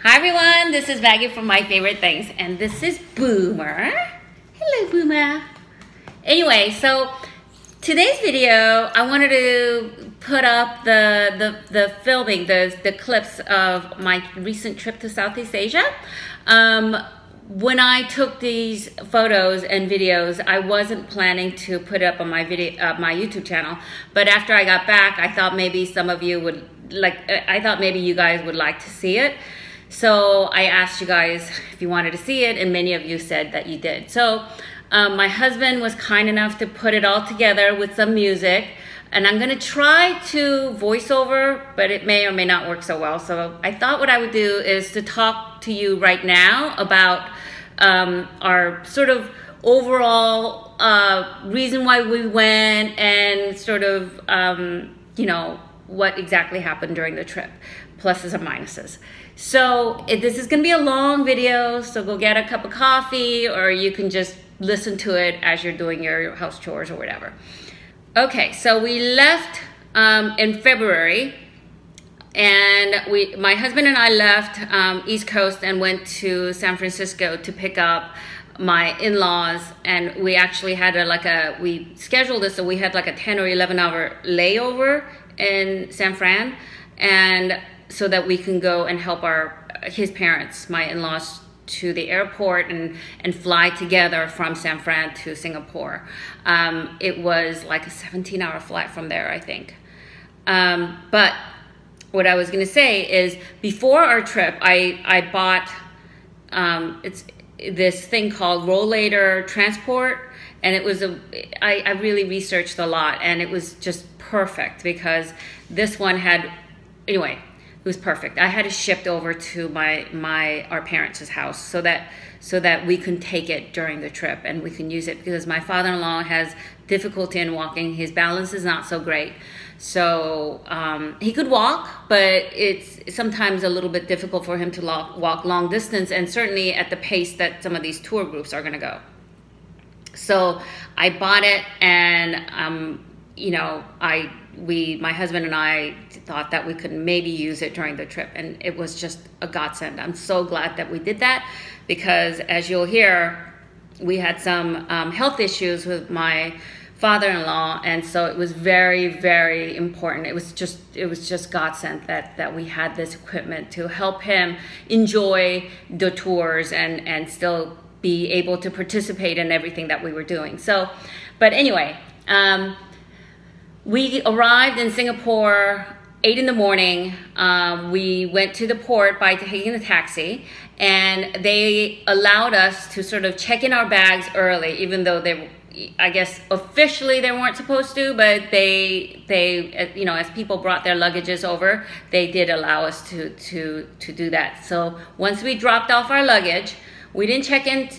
Hi everyone, this is Maggie from My Favorite Things, and this is Boomer. Hello Boomer. Anyway, so today's video, I wanted to put up the filming, the clips of my recent trip to Southeast Asia. When I took these photos and videos, I wasn't planning to put it up on my my YouTube channel, but after I got back, I thought maybe some of you would maybe you guys would like to see it. So I asked you guys if you wanted to see it, and many of you said that you did. So my husband was kind enough to put it all together with some music, and I'm gonna try to voice over, but it may or may not work so well. So I thought what I would do is to talk to you right now about our sort of overall reason why we went, and sort of you know, what exactly happened during the trip, pluses and minuses. So this is gonna be a long video, so go get a cup of coffee, or you can just listen to it as you're doing your house chores or whatever. Okay, so we left in February, and my husband and I left East Coast and went to San Francisco to pick up my in-laws, and we actually had we scheduled this so we had like a 10 or 11 hour layover in San Fran, and so that we can go and help his parents, my in-laws, to the airport and fly together from San Fran to Singapore. It was like a 17-hour flight from there, I think. But what I was gonna say is, before our trip, I bought it's this thing called Rollator Transport, and it was I really researched a lot, and it was just perfect because this one had, anyway, it was perfect. I had it shipped over to our parents' house so that we can take it during the trip and we can use it, because my father-in-law has difficulty in walking. His balance is not so great. So he could walk, but it's sometimes a little bit difficult for him to walk long distance, and certainly at the pace that some of these tour groups are gonna go. So I bought it, and you know, my husband and I thought that we could maybe use it during the trip, and it was just a godsend. I'm so glad that we did that, because as you'll hear, we had some health issues with my father-in-law, and so it was very, very important. It was just godsend that we had this equipment to help him enjoy the tours and still be able to participate in everything that we were doing. So, but anyway, we arrived in Singapore 8 in the morning. We went to the port by taking a taxi, and they allowed us to sort of check in our bags early, even though I guess officially they weren't supposed to, but they you know, as people brought their luggages over, they did allow us to do that. So once we dropped off our luggage, we didn't check in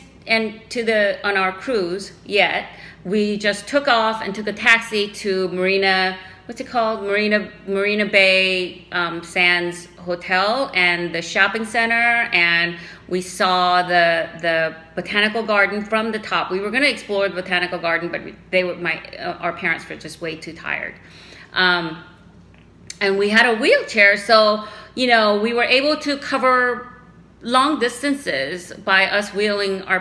on our cruise yet. We just took off and took a taxi to Marina, what's it called? Marina Bay Sands Hotel and the shopping center, and we saw the botanical garden from the top. We were going to explore the botanical garden, but our parents were just way too tired. And we had a wheelchair, so you know, we were able to cover long distances by us wheeling our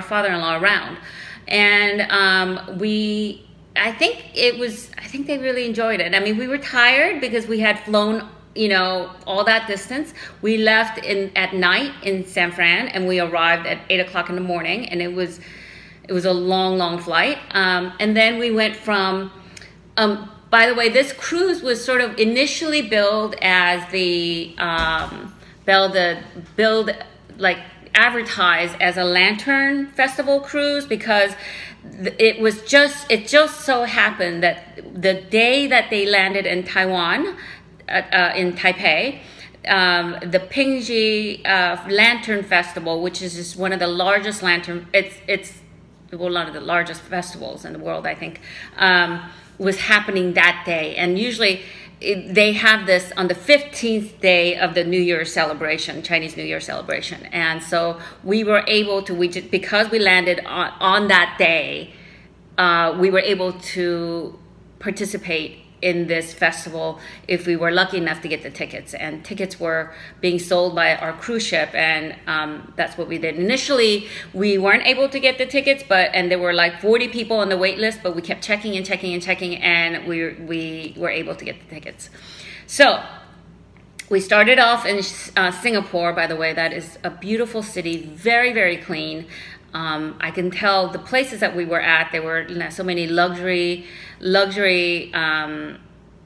father-in-law around. And I think they really enjoyed it. I mean, we were tired because we had flown, you know, all that distance. We left at night in San Fran, and we arrived at 8 o'clock in the morning, and it was a long flight. And then we went from, by the way, this cruise was sort of initially billed as advertised as a Lantern Festival cruise, because it just so happened that the day that they landed in Taiwan, in Taipei, the Pingji Lantern Festival, which is just one of the largest it's one of the largest festivals in the world, I think, was happening that day. And usually they have this on the 15th day of the New Year celebration, Chinese New Year celebration. And so we were able to, because we landed on that day, we were able to participate in this festival if we were lucky enough to get the tickets. And tickets were being sold by our cruise ship, and that's what we did. Initially, we weren't able to get the tickets, and there were like 40 people on the wait list, but we kept checking and checking and checking, and we were able to get the tickets. So we started off in Singapore, by the way. That is a beautiful city, very, very clean. I can tell the places that we were at, there were so many luxury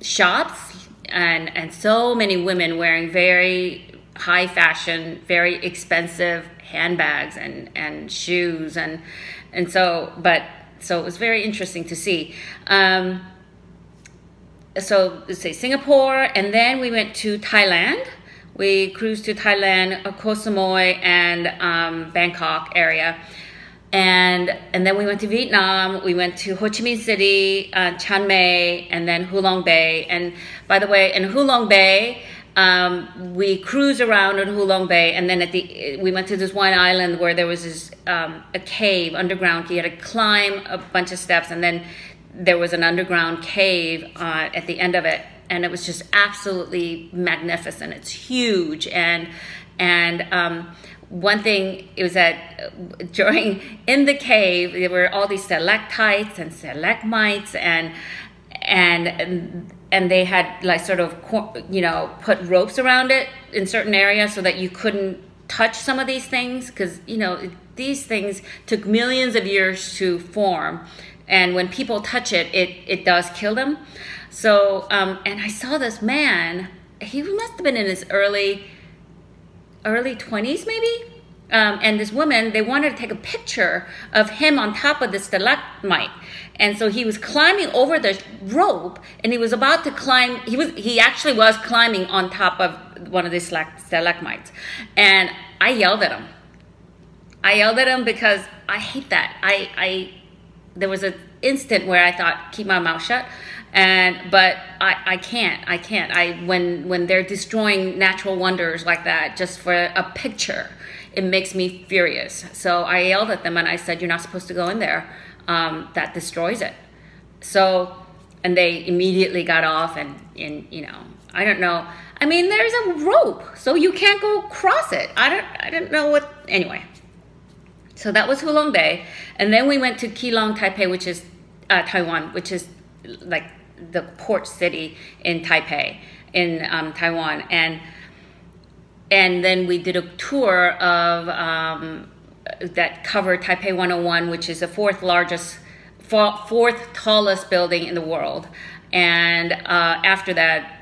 shops, and so many women wearing very high fashion, very expensive handbags and shoes, and so it was very interesting to see. So let's say Singapore, and then we went to Thailand. We cruised to Thailand, Koh Samui, and Bangkok area. And then we went to Vietnam. We went to Ho Chi Minh City, Chiang Mai, and then Hulong Bay. And by the way, in Hulong Bay, we cruised around in Hulong Bay, and then we went to this one island where there was this a cave, underground cave. You had to climb a bunch of steps, and then there was an underground cave at the end of it. And it was just absolutely magnificent. It's huge. And one thing, it was that in the cave, there were all these stalactites and stalagmites, and they had like sort of, put ropes around it in certain areas so that you couldn't touch some of these things, because, these things took millions of years to form. And when people touch it, it does kill them. So, and I saw this man, he must have been in his early 20s maybe. And this woman, they wanted to take a picture of him on top of the stalagmite. And so he was climbing over the rope, and he was about to climb. He actually was climbing on top of one of these stalagmites. And I yelled at him. I yelled at him because I hate that. There was an instant where I thought, keep my mouth shut. But I can't. When they're destroying natural wonders like that just for a picture, it makes me furious. So I yelled at them and I said, you're not supposed to go in there. That destroys it. So, and they immediately got off, and I don't know. I mean, there's a rope, so you can't go cross it. I don't know what, anyway. So that was Hulong Bay. And then we went to Keelung, Taipei, which is Taiwan, which is like the port city in Taipei, in Taiwan. And then we did a tour of that covered Taipei 101, which is the fourth tallest building in the world. And after that,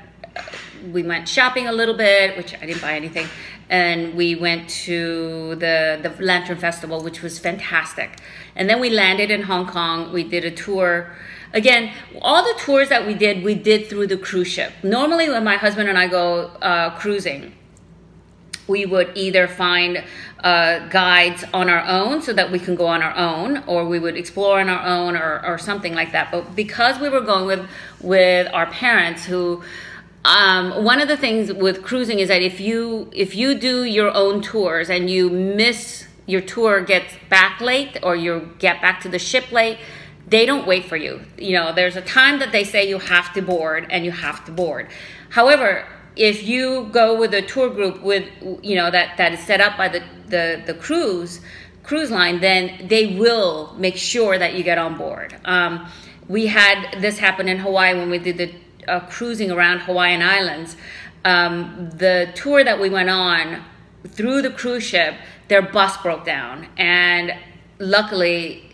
we went shopping a little bit, which I didn't buy anything. And we went to the Lantern Festival, which was fantastic. And then we landed in Hong Kong. We did a tour. Again, all the tours that we did through the cruise ship. Normally when my husband and I go cruising, we would either find guides on our own so that we can go on our own, or we would explore on our own, or something like that. But because we were going with our parents, who one of the things with cruising is that if you do your own tours and you miss, your tour gets back late, or you get back to the ship late, they don't wait for you. There's a time that they say you have to board, and you have to board. However, if you go with a tour group with, that is set up by the cruise line, then they will make sure that you get on board. We had this happen in Hawaii when we did the cruising around Hawaiian Islands. The tour that we went on through the cruise ship, their bus broke down, and luckily,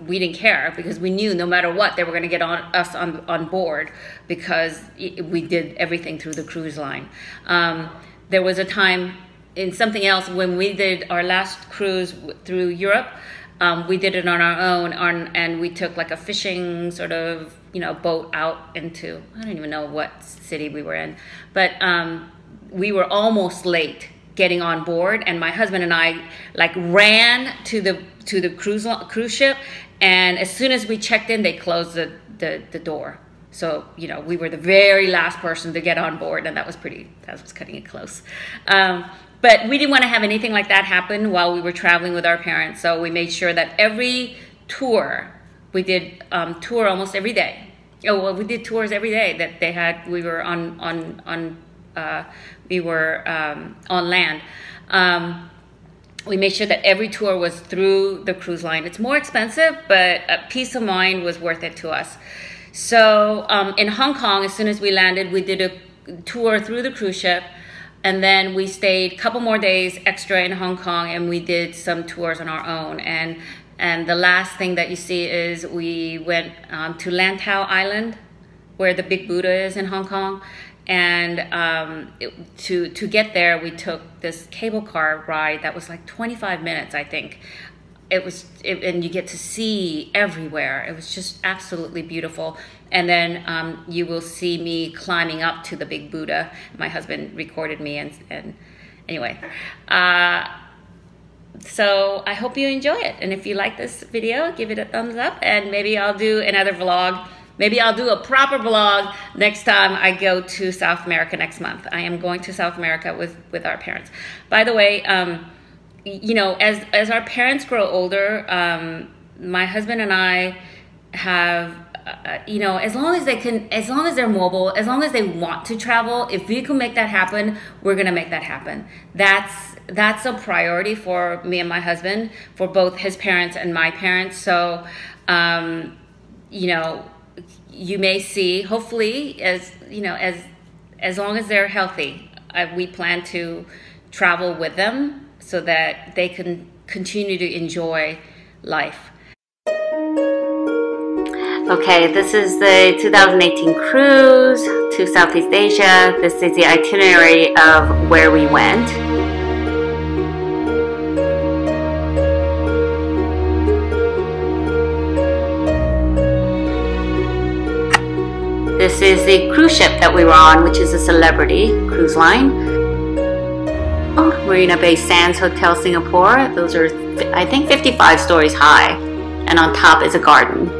we didn't care, because we knew no matter what, they were going to get us on board, because we did everything through the cruise line. There was a time in something else when we did our last cruise through Europe. We did it on our own, and we took like a fishing sort of boat out into, I don't even know what city we were in, but we were almost late getting on board, and my husband and I like ran to the cruise ship, and as soon as we checked in, they closed the door. So we were the very last person to get on board, and that was cutting it close. But we didn't want to have anything like that happen while we were traveling with our parents, so we made sure that every tour, we did tour almost every day. Oh well, we did tours every day that they had. We were on land. We made sure that every tour was through the cruise line. It's more expensive, but peace of mind was worth it to us. So in Hong Kong, as soon as we landed, we did a tour through the cruise ship, and then we stayed a couple more days extra in Hong Kong, and we did some tours on our own. And the last thing that you see is we went to Lantau Island, where the Big Buddha is in Hong Kong. And to get there, we took this cable car ride that was like 25 minutes, I think. And you get to see everywhere. It was just absolutely beautiful. And then you will see me climbing up to the Big Buddha. My husband recorded me, and anyway. So I hope you enjoy it. And if you like this video, give it a thumbs up, and maybe I'll do another vlog. Maybe I'll do a proper vlog next time I go to South America next month. I am going to South America with our parents. By the way, you know, as our parents grow older, my husband and I have, you know, as long as they're mobile, as long as they want to travel, if we can make that happen, we're gonna make that happen. That's a priority for me and my husband, for both his parents and my parents. So, you know, you may see, hopefully, as you know, as long as they're healthy, we plan to travel with them so that they can continue to enjoy life. Okay, this is the 2018 cruise to Southeast Asia. This is the itinerary of where we went. This is the cruise ship that we were on, which is a Celebrity cruise line. Marina Bay Sands Hotel, Singapore. Those are, I think, 55 stories high, and on top is a garden.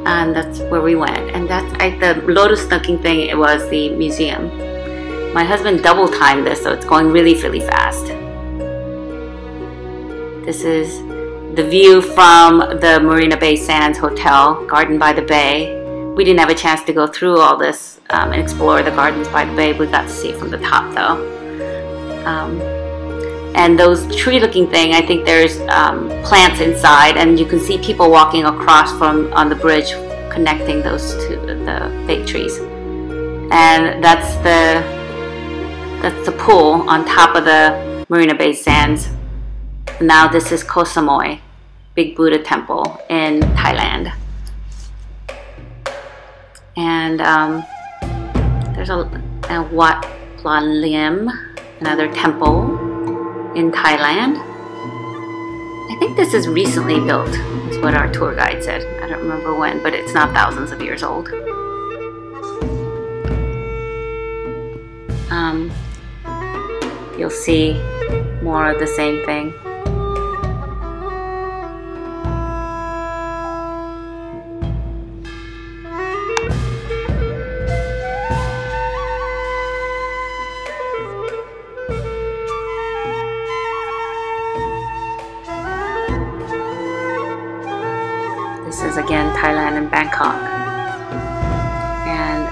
And that's where we went. And that's the lotus looking thing. It was the museum. My husband double timed this, so it's going really, really fast. This is the view from the Marina Bay Sands Hotel, Garden by the Bay. We didn't have a chance to go through all this and explore the gardens by the bay. We got to see it from the top though. And those tree-looking thing, I think there's plants inside, and you can see people walking across on the bridge, connecting those to the fake trees. And that's the pool on top of the Marina Bay Sands. Now this is Koh Samui, Big Buddha Temple in Thailand. And there's a Wat Phra Lim, another temple in Thailand. I think this is recently built, is what our tour guide said. I don't remember when, but it's not thousands of years old. You'll see more of the same thing. This is again Thailand and Bangkok. And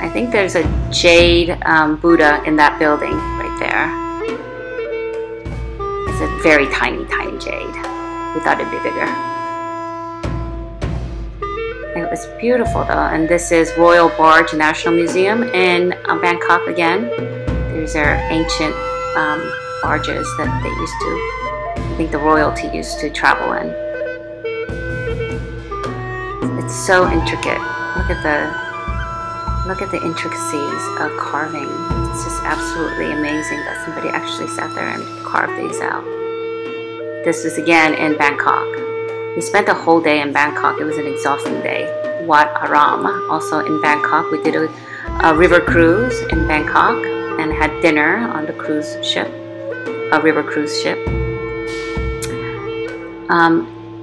I think there's a jade Buddha in that building right there. It's a very tiny, tiny jade. We thought it'd be bigger. It was beautiful though. And this is Royal Barge National Museum in Bangkok again. These are ancient barges that they used to, I think the royalty used to travel in. It's so intricate. Look at the intricacies of carving. It's just absolutely amazing that somebody actually sat there and carved these out. This is again in Bangkok. We spent a whole day in Bangkok. It was an exhausting day. Wat Aram, also in Bangkok. We did a river cruise in Bangkok and had dinner on the cruise ship, a river cruise ship.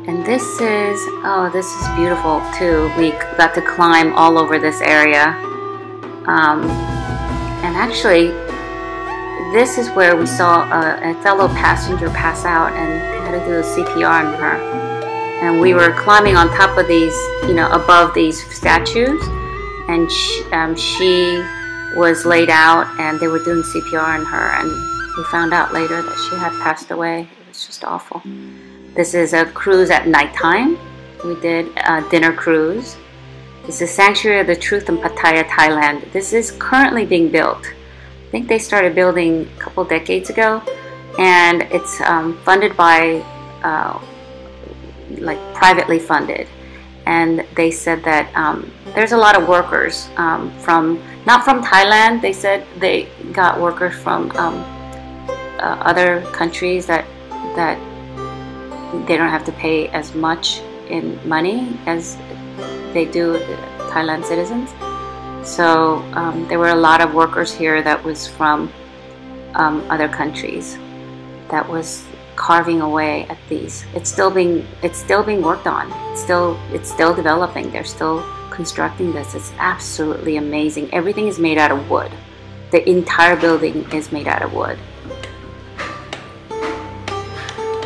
And this is beautiful too. We got to climb all over this area. And actually, this is where we saw a fellow passenger pass out, and they had to do a CPR on her. And we were climbing on top of these, you know, above these statues, and she was laid out, and they were doing CPR on her, and we found out later that she had passed away. It was just awful. This is a cruise at nighttime. We did a dinner cruise. This is Sanctuary of the Truth in Pattaya, Thailand. This is currently being built. I think they started building a couple decades ago, and it's funded by like privately funded. And they said that there's a lot of workers from, not from Thailand, they said they got workers from other countries that they don't have to pay as much in money as they do Thailand citizens. So there were a lot of workers here that was from other countries that was carving away at these. It's still being worked on. It's still developing. They're still constructing this. It's absolutely amazing. Everything is made out of wood. The entire building is made out of wood.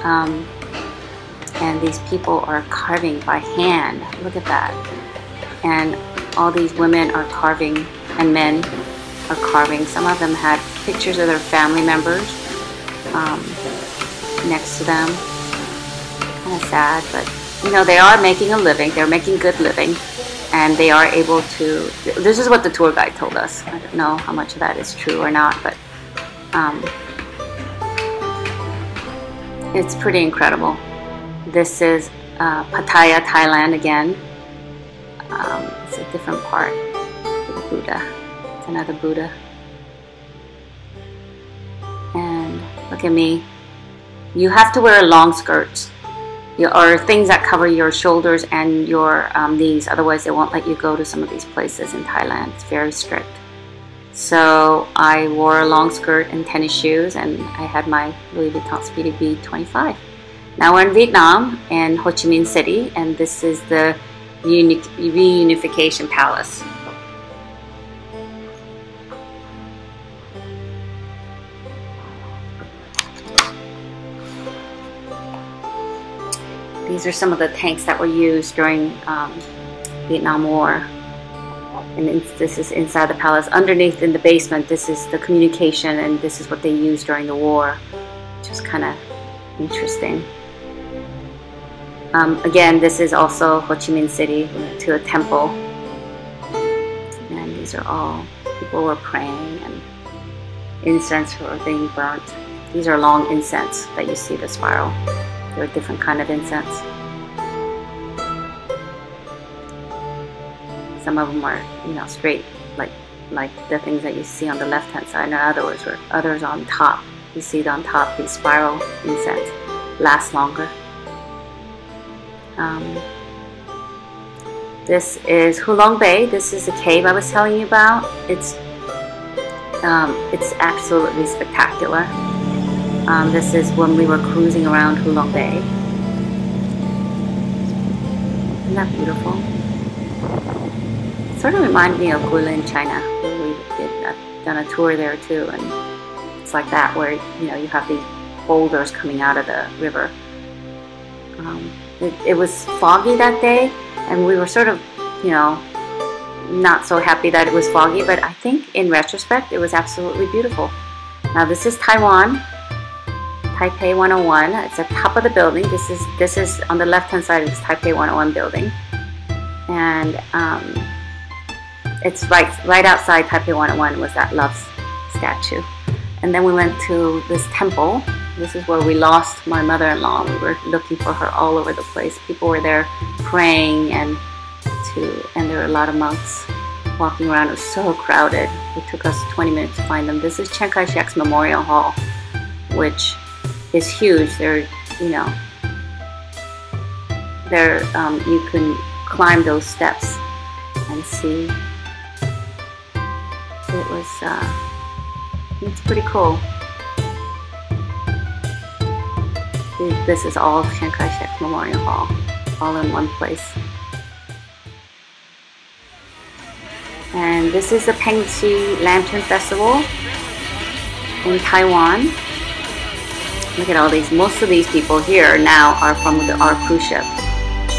And these people are carving by hand. Look at that. And all these women are carving, and men are carving. Some of them had pictures of their family members next to them. Kind of sad, but you know, they are making a living. They're making good living, and they are able to. This is what the tour guide told us. I don't know how much of that is true or not, but it's pretty incredible. This is Pattaya, Thailand again. It's a different part. The Buddha. It's another Buddha. And look at me. You have to wear long skirts, or things that cover your shoulders and your knees. Otherwise, they won't let you go to some of these places in Thailand. It's very strict. So I wore a long skirt and tennis shoes, and I had my Louis Vuitton Speedy B25. Now we're in Vietnam, in Ho Chi Minh City, and this is the Reunification Palace. These are some of the tanks that were used during Vietnam War. And this is inside the palace. Underneath in the basement, this is the communication, and this is what they used during the war, which is kind of interesting. Again, this is also Ho Chi Minh City. We went to a temple, and these are all people were praying, and incense were being burnt. These are long incense that you see the spiral. They're a different kind of incense. Some of them are, you know, straight, like the things that you see on the left-hand side, and others on top. You see it on top. These spiral incense last longer. This is Hulong Bay. This is the cave I was telling you about. It's absolutely spectacular. This is when we were cruising around Hulong Bay. Isn't that beautiful? It sort of reminded me of Guilin, China. We done a tour there too, and it's like that, where you know you have these boulders coming out of the river. It was foggy that day, and we were sort of, you know, not so happy that it was foggy, but I think in retrospect it was absolutely beautiful. Now this is Taiwan, Taipei 101. It's at the top of the building. This is on the left hand side of this Taipei 101 building, and it's right outside Taipei 101 was that love statue. And then we went to this temple. This is where we lost my mother-in-law. We were looking for her all over the place. People were there praying, and there were a lot of monks walking around. It was so crowded. It took us 20 minutes to find them. This is Chiang Kai-shek's Memorial Hall, which is huge. You can climb those steps and see. It's pretty cool. This is all Chiang Kai-shek Memorial Hall, all in one place. And this is the Pengchi Lantern Festival in Taiwan. Look at all these. Most of these people here now are from our cruise ship.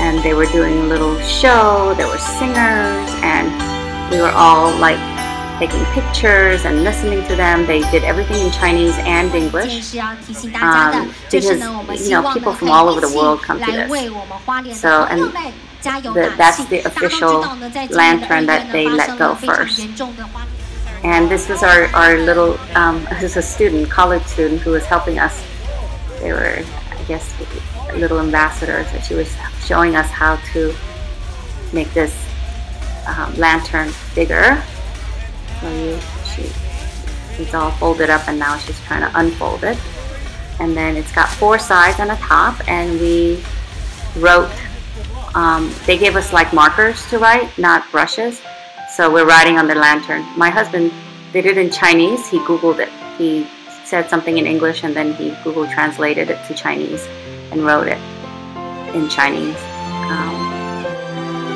and they were doing a little show. There were singers, and we were all like taking pictures and listening to them. They did everything in Chinese and English because people from all over the world come to this. So, and that's the official lantern that they let go first. And this was our little, this is a student, college student who was helping us. They were, I guess, little ambassadors, and she was showing us how to make this lantern bigger. So it's all folded up, and now she's trying to unfold it. And then it's got 4 sides on the top, and we wrote, they gave us like markers to write, not brushes. So we're writing on the lantern. My husband did it in Chinese. He Googled it. He said something in English, and then he Google translated it to Chinese and wrote it in Chinese.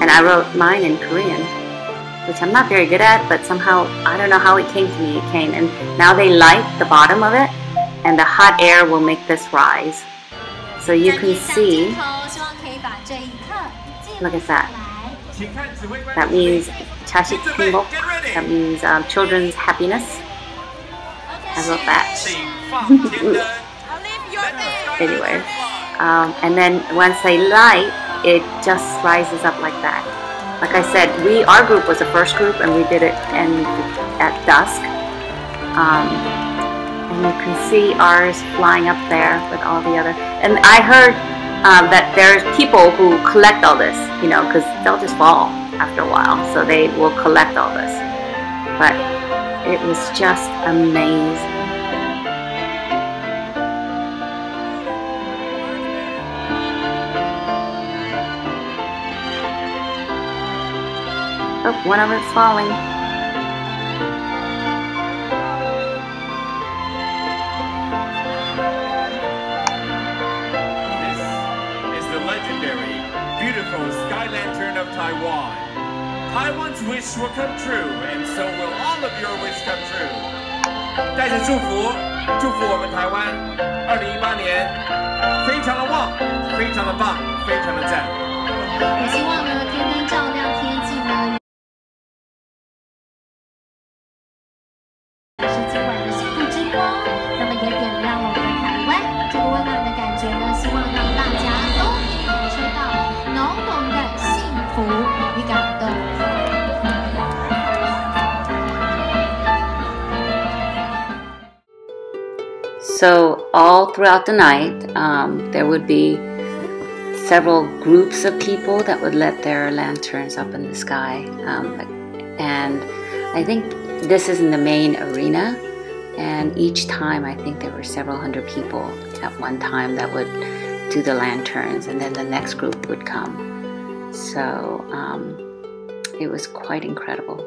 And I wrote mine in Korean, which I'm not very good at, but somehow, I don't know how it came to me. It came, and now they light the bottom of it, and the hot air will make this rise. So you can see, look at that. That means 자식 행복. That means children's happiness. I wrote that. Anyway, and then once they light, it just rises up like that. Like I said, our group was the first group, and we did it at dusk. And you can see ours flying up there with all the other. And I heard that there's people who collect all this, because they'll just fall after a while. So they will collect all this. But it was just amazing. Oh, one of it's falling. This is the legendary, beautiful sky lantern of Taiwan. Taiwan's wish will come true, and so will all of your wish come true. 带着祝福，祝福我们台湾2018年非常的旺，非常的棒，非常的赞。也希望呢，天天照亮，天气呢。 是今晚的幸福之光，那么也点亮我们的台湾这个温暖的感觉呢，希望让大家都可以感受到浓浓的幸福与感动。So all throughout the night, there would be several groups of people that would let their lanterns up in the sky, and I think this is in the main arena, and each time I think there were several hundred people at one time that would do the lanterns, and then the next group would come. So it was quite incredible.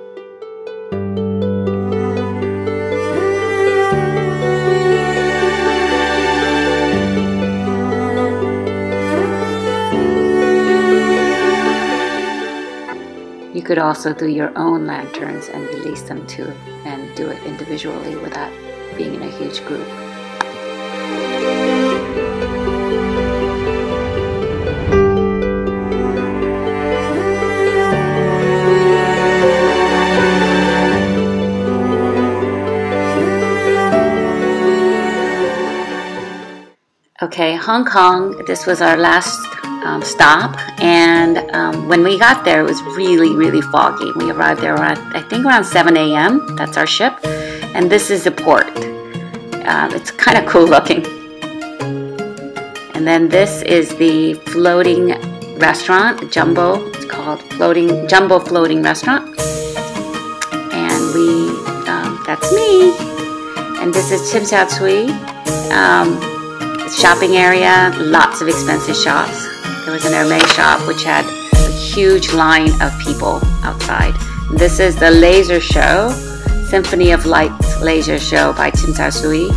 You could also do your own lanterns and release them too, and do it individually without being in a huge group. Okay, Hong Kong, this was our last stop, and when we got there it was really, really foggy. We arrived there around, I think around 7 a.m. That's our ship, and this is the port. It's kind of cool looking. And then this is the floating restaurant, Jumbo. It's called Jumbo Floating Restaurant. And that's me. And this is Tsim Sha Tsui. Shopping area, lots of expensive shops. There was an Hermes shop which had a huge line of people outside. This is the laser show, Symphony of Lights laser show by Tsim Sha Tsui.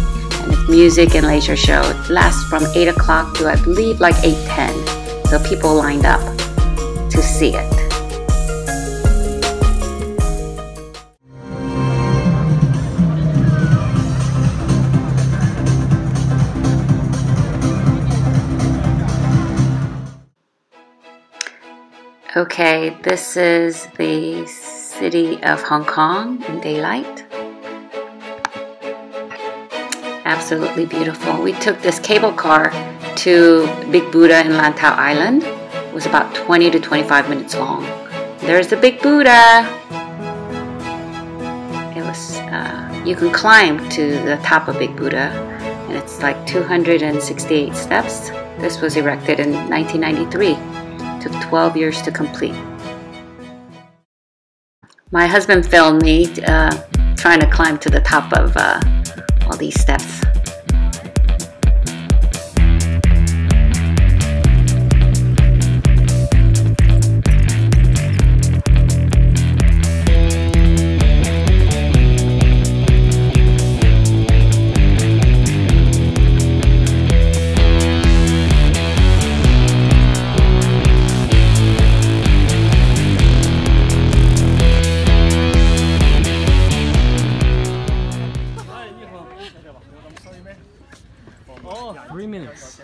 And it's music and laser show. It lasts from 8 o'clock to I believe like 8:10. So people lined up to see it. Okay, this is the city of Hong Kong in daylight. Absolutely beautiful. We took this cable car to Big Buddha in Lantau Island. It was about 20 to 25 minutes long. There's the Big Buddha. It was, you can climb to the top of Big Buddha, and it's like 268 steps. This was erected in 1993. Took 12 years to complete. My husband filmed me trying to climb to the top of all these steps. Oh, 3 minutes.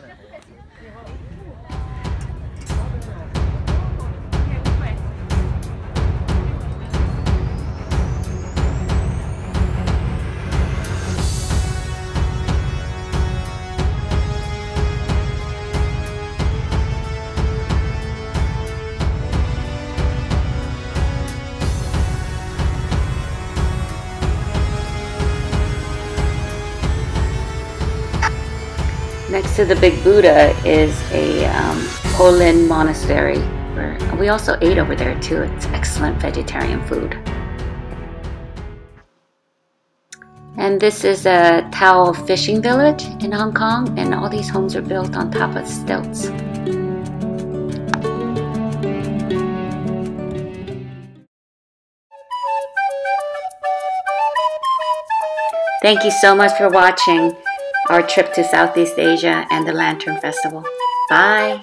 Next to the Big Buddha is a Polin monastery, where we also ate over there too. It's excellent vegetarian food. And this is a Tao fishing village in Hong Kong, and all these homes are built on top of stilts. Thank you so much for watching our trip to Southeast Asia and the Lantern Festival. Bye!